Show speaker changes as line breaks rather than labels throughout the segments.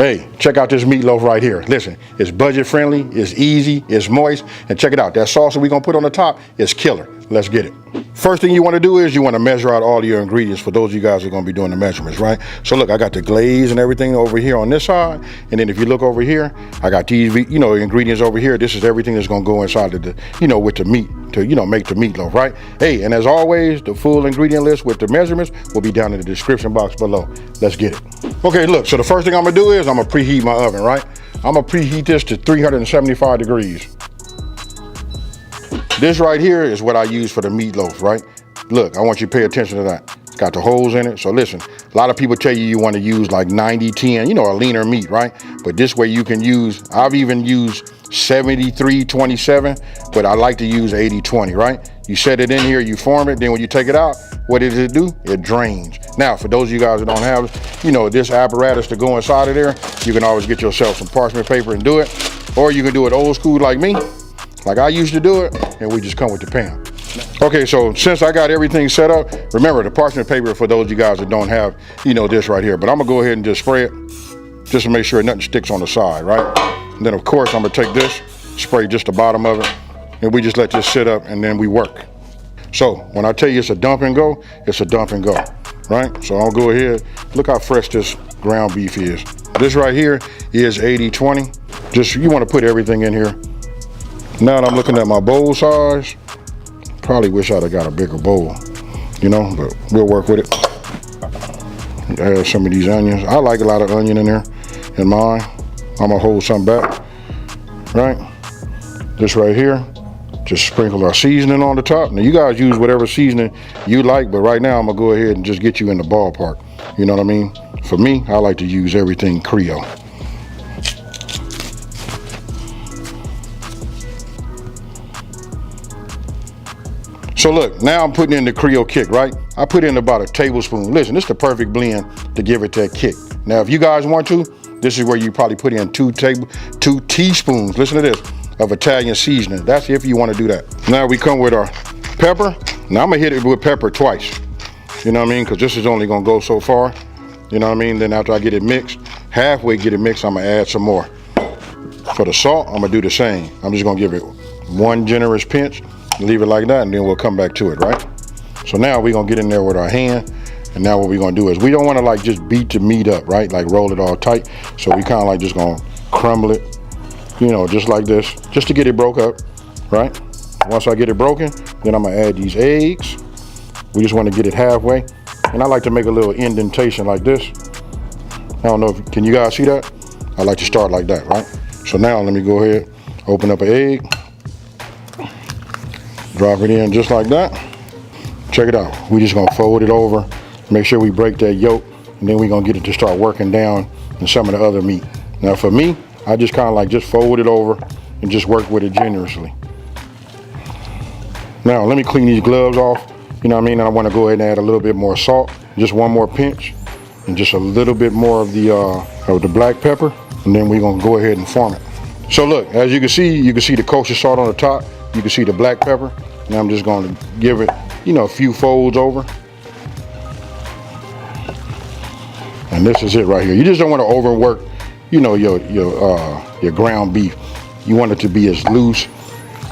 Hey, check out this meatloaf right here. Listen, it's budget friendly, it's easy, it's moist, and check it out. That sauce that we're gonna put on the top is killer. Let's get it. First thing you wanna do is you wanna measure out all your ingredients for those of you guys who are gonna be doing the measurements, right? So look, I got the glaze and everything over here on this side, and then if you look over here, I got these, ingredients over here. This is everything that's gonna go inside of the, with the meat to, make the meatloaf, right? Hey, and as always, the full ingredient list with the measurements will be down in the description box below. Let's get it. Okay, look, so the first thing I'm gonna do is I'm gonna preheat my oven, right? I'm gonna preheat this to 375 degrees. This right here is what I use for the meatloaf, right? Look, I want you to pay attention to that. It's got the holes in it. So listen, a lot of people tell you want to use like 90-10, a leaner meat, right? But this way you can use, I've even used 73-27, but I like to use 80-20, right? You set it in here, you form it, then when you take it out, what does it do? It drains. Now, for those of you guys that don't have, this apparatus to go inside of there, you can always get yourself some parchment paper and do it. Or you can do it old school like me, like I used to do it, and we just come with the pan. Okay, so since I got everything set up, remember the parchment paper for those of you guys that don't have, this right here. But I'm gonna go ahead and just spray it, just to make sure nothing sticks on the side, right? And then of course I'm gonna take this, spray just the bottom of it, and we just let this sit up and then we work. So when I tell you it's a dump and go, it's a dump and go, right? So I'll go ahead, look how fresh this ground beef is. This right here is 80-20. Just, you wanna put everything in here. Now that I'm looking at my bowl size, probably wish I'd have got a bigger bowl, but we'll work with it. Add some of these onions. I like a lot of onion in there in mine. I'm gonna hold some back, right? This right here, just sprinkle our seasoning on the top. Now you guys use whatever seasoning you like, but right now I'm gonna go ahead and just get you in the ballpark. You know what I mean? For me, I like to use everything Creole. So look, now I'm putting in the Creole kick, right? I put in about a tablespoon. Listen, this is the perfect blend to give it that kick. Now, if you guys want to, this is where you probably put in 2 teaspoons, listen to this, of Italian seasoning. That's if you want to do that. Now we come with our pepper. Now I'm gonna hit it with pepper twice. You know what I mean? Because this is only gonna go so far. You know what I mean? Then after I get it mixed, halfway get it mixed, I'm gonna add some more. For the salt, I'm gonna do the same. I'm just gonna give it one generous pinch, leave it like that, and then we'll come back to it, right? So now we're gonna get in there with our hand, and now what we're gonna do is we don't wanna like just beat the meat up, right? Like roll it all tight. So we kinda like just gonna crumble it, just like this, just to get it broke up, right? Once I get it broken, then I'm gonna add these eggs. We just wanna get it halfway. And I like to make a little indentation like this. I don't know can you guys see that? I like to start like that, right? So now let me go ahead, open up an egg. Drop it in just like that. Check it out. We just gonna fold it over, make sure we break that yolk, and then we're gonna get it to start working down in some of the other meat. Now for me, I just kind of like just fold it over and just work with it generously. Now let me clean these gloves off, you know what I mean? And I wanna go ahead and add a little bit more salt, just one more pinch, and just a little bit more of the black pepper, and then we're gonna go ahead and form it. So look, as you can see the kosher salt on the top, you can see the black pepper. Now I'm just going to give it, a few folds over. And this is it right here. You just don't want to overwork, your ground beef. You want it to be as loose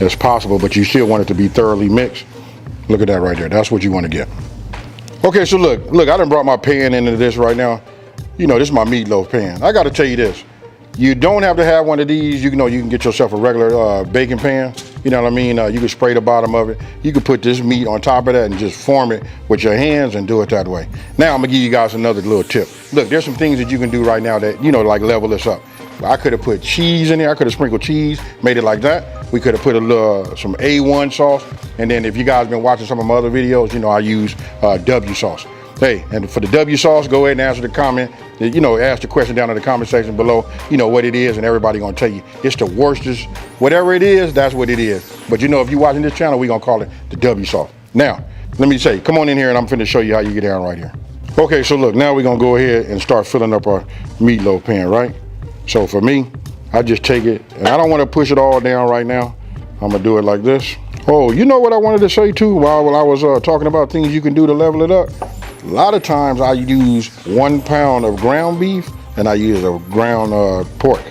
as possible, but you still want it to be thoroughly mixed. Look at that right there. That's what you want to get. Okay, so look, I done brought my pan into this right now. This is my meatloaf pan. I got to tell you this. You don't have to have one of these. You can get yourself a regular baking pan. You know what I mean? You can spray the bottom of it. You can put this meat on top of that and just form it with your hands and do it that way. Now I'm gonna give you guys another little tip. Look, there's some things that you can do right now that, like level this up. I could have put cheese in there. I could have sprinkled cheese, made it like that. We could have put some A1 sauce. And then if you guys been watching some of my other videos, I use W sauce. Hey, and for the W sauce, go ahead and answer the comment. Ask the question down in the comment section below, what it is, and everybody gonna tell you it's the worstest. Whatever it is, that's what it is. But if you're watching this channel, we gonna call it the W sauce. Now, let me say, come on in here and I'm finna show you how you get down right here. Okay, so look, now we're gonna go ahead and start filling up our meatloaf pan, right? So for me, I just take it, and I don't wanna push it all down right now. I'm gonna do it like this. Oh, you know what I wanted to say too while I was talking about things you can do to level it up? A lot of times I use 1 pound of ground beef and I use a ground pork.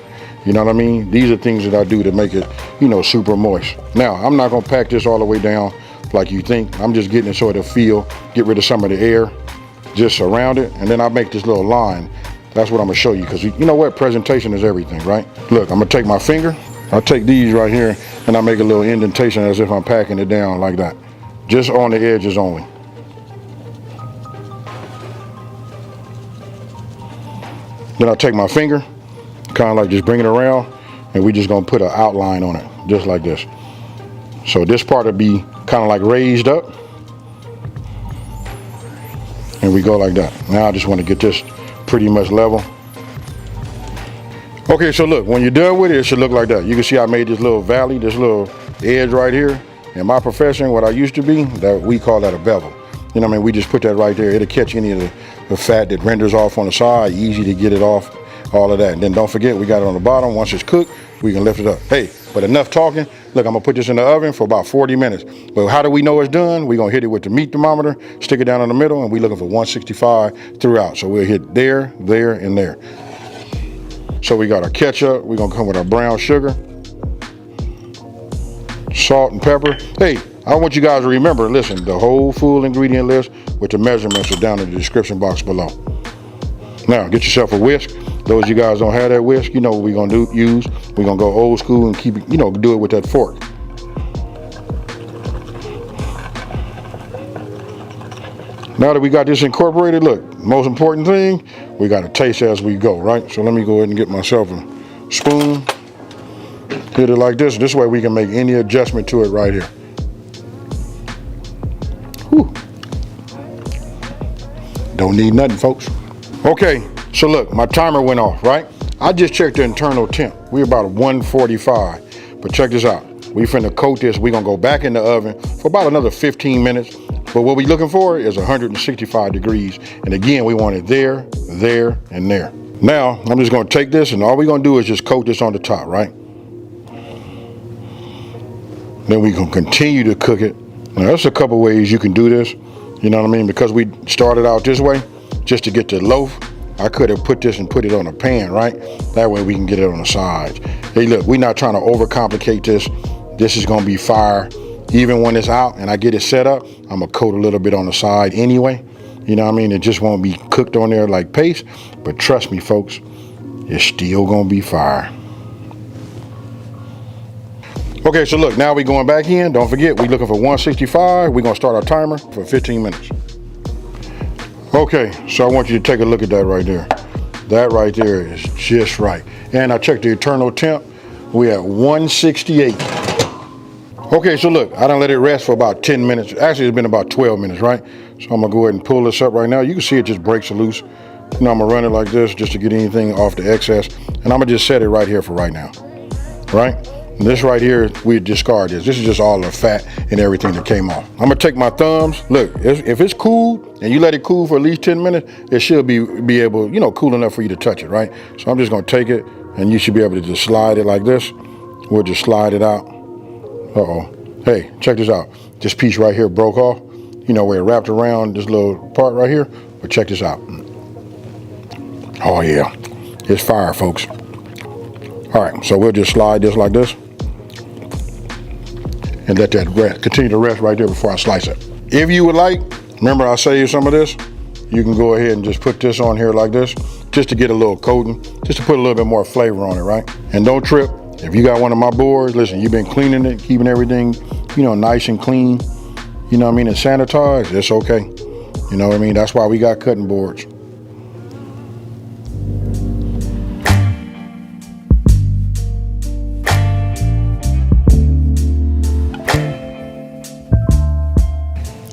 You know what I mean? These are things that I do to make it, you know, super moist. Now, I'm not gonna pack this all the way down like you think. I'm just getting it so it'll feel, get rid of some of the air, just around it, and then I make this little line. That's what I'm gonna show you, because you know what? Presentation is everything, right? Look, I'm gonna take my finger, I'll take these right here, and I make a little indentation as if I'm packing it down like that. Just on the edges only. Then I'll take my finger, kind of like just bring it around, and we just gonna put an outline on it, just like this. So this part will be kind of like raised up, and we go like that. Now I just want to get this pretty much level. Okay, so look, when you're done with it, it should look like that. You can see I made this little valley, this little edge right here. In my profession, what I used to be, that we call that a bevel. You know what I mean? We just put that right there. It'll catch any of the fat that renders off on the side, easy to get it off, all of that. And then don't forget, we got it on the bottom. Once it's cooked, we can lift it up. Hey, but enough talking. Look, I'm gonna put this in the oven for about 40 minutes. But how do we know it's done? We're gonna hit it with the meat thermometer, stick it down in the middle, and we're looking for 165 throughout. So we'll hit there, there, and there. So we got our ketchup. We're gonna come with our brown sugar, salt and pepper. Hey, I want you guys to remember, listen, the whole full ingredient list with the measurements are down in the description box below. Now, get yourself a whisk. Those of you guys don't have that whisk, you know what we're gonna use. We're gonna go old school and keep it, you know, do it with that fork. Now that we got this incorporated, look, most important thing, we gotta taste as we go, right? So let me go ahead and get myself a spoon. Hit it like this. This way we can make any adjustment to it right here. Whew. Don't need nothing, folks. Okay, so look, my timer went off, right? I just checked the internal temp. We're about 145, but check this out. We finna coat this. We're gonna go back in the oven for about another 15 minutes. But what we're looking for is 165 degrees. And again, we want it there, there, and there. Now, I'm just gonna take this, and all we're gonna do is just coat this on the top, right? Then we can continue to cook it. Now, there's a couple ways you can do this. You know what I mean? Because we started out this way, just to get the loaf, I could have put this and put it on a pan, right? That way we can get it on the sides. Hey, look, we're not trying to overcomplicate this. This is gonna be fire. Even when it's out and I get it set up, I'm gonna coat a little bit on the side anyway. You know what I mean? It just won't be cooked on there like paste, but trust me, folks, it's still gonna be fire. Okay, so look, now we're going back in. Don't forget, we're looking for 165. We're gonna start our timer for 15 minutes. Okay, so I want you to take a look at that right there. That right there is just right. And I checked the internal temp. We at 168. Okay, so look, I done let it rest for about 10 minutes. Actually, it's been about 12 minutes, right? So I'm gonna go ahead and pull this up right now. You can see it just breaks loose. You know, I'm gonna run it like this just to get anything off the excess. And I'm gonna just set it right here for right now, right? And this right here, we discard this. This is just all the fat and everything that came off. I'm gonna take my thumbs. Look, if it's cool and you let it cool for at least 10 minutes, it should be able, you know, cool enough for you to touch it, right? So I'm just gonna take it and you should be able to just slide it like this. We'll just slide it out. Uh-oh. Hey, check this out. This piece right here broke off. You know, where it wrapped around this little part right here. But check this out. Oh yeah, it's fire, folks. All right, so we'll just slide this like this and let that rest, continue to rest right there before I slice it. If you would like, remember I saved some of this, you can go ahead and just put this on here like this, just to get a little coating, just to put a little bit more flavor on it, right? And don't trip. If you got one of my boards, listen, you've been cleaning it, keeping everything, you know, nice and clean, you know what I mean, and sanitized, it's okay. You know what I mean? That's why we got cutting boards.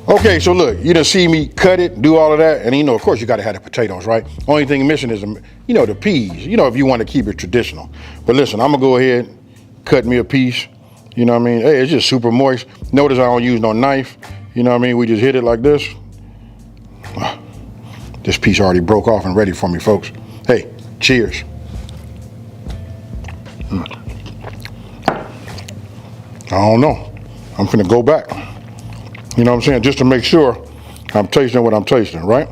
Okay, so look, you done see me cut it, do all of that, and you know, of course you gotta have the potatoes, right? Only thing missing is, you know, the peas, you know, if you wanna keep it traditional. But listen, I'm gonna go ahead, cut me a piece, you know what I mean? Hey, it's just super moist. Notice I don't use no knife, you know what I mean? We just hit it like this. This piece already broke off and ready for me, folks. Hey, cheers. I don't know, I'm finna go back. You know what I'm saying? Just to make sure I'm tasting what I'm tasting, right?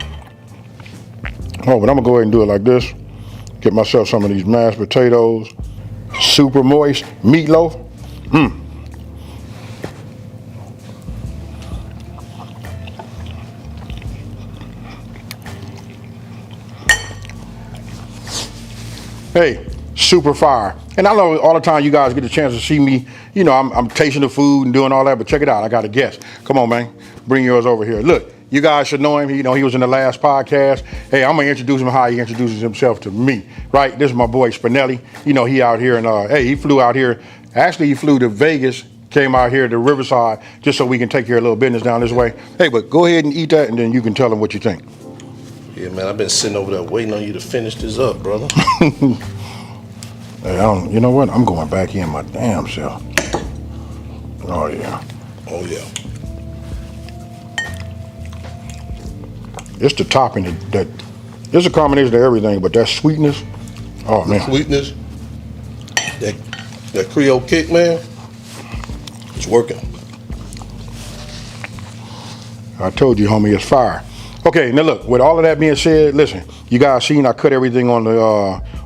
Oh, but I'm gonna go ahead and do it like this. Get myself some of these mashed potatoes. Super moist meatloaf. Hey, super fire. And I know all the time you guys get a chance to see me, you know, I'm tasting the food and doing all that, but check it out. I got a guest. Come on, man. Bring yours over here. Look, you guys should know him. You know, he was in the last podcast. Hey, I'm going to introduce him how he introduces himself to me, right? This is my boy Spinelli. You know, he out here and, hey, he flew out here. Actually, he flew to Vegas, came out here to Riverside just so we can take care of a little business down this way. Hey, but go ahead and eat that and then you can tell him what you think.
Yeah, man, I've been sitting over there waiting on you to finish this up, brother.
Hey, you know what? I'm going back in my damn self. Oh, yeah.
Oh, yeah.
It's the topping that it's a combination of everything, but that sweetness, oh, man.
Sweetness, that Creole kick, man, it's working.
I told you, homie, it's fire. Okay, now look, with all of that being said, listen, you guys seen I cut everything on the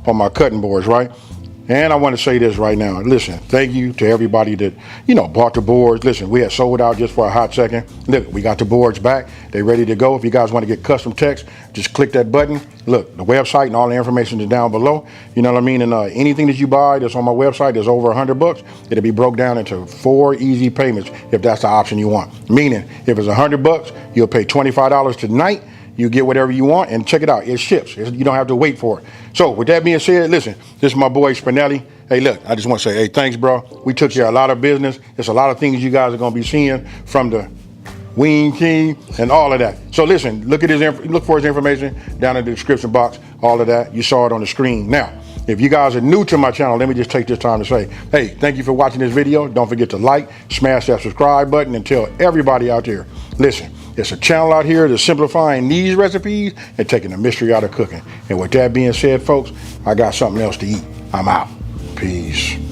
on my cutting boards, right? And I want to say this right now. Listen, thank you to everybody that, you know, bought the boards. Listen, we had sold out just for a hot second. Look, we got the boards back. They ready to go. If you guys want to get custom text, just click that button. Look, the website and all the information is down below. You know what I mean? And anything that you buy that's on my website that's over $100, it'll be broke down into 4 easy payments if that's the option you want. Meaning, if it's $100, you'll pay $25 tonight. You get whatever you want, and check it out. It ships. You don't have to wait for it. So with that being said, listen, this is my boy Spinelli. Hey, look, I just want to say, hey, thanks, bro. We took care of a lot of business. There's a lot of things you guys are going to be seeing from the Wing King and all of that. So listen, look for his information down in the description box, all of that. You saw it on the screen. Now, if you guys are new to my channel, let me just take this time to say, hey, thank you for watching this video. Don't forget to like, smash that subscribe button, and tell everybody out there, listen, it's a channel out here that's simplifying these recipes and taking the mystery out of cooking. And with that being said, folks, I got something else to eat. I'm out. Peace.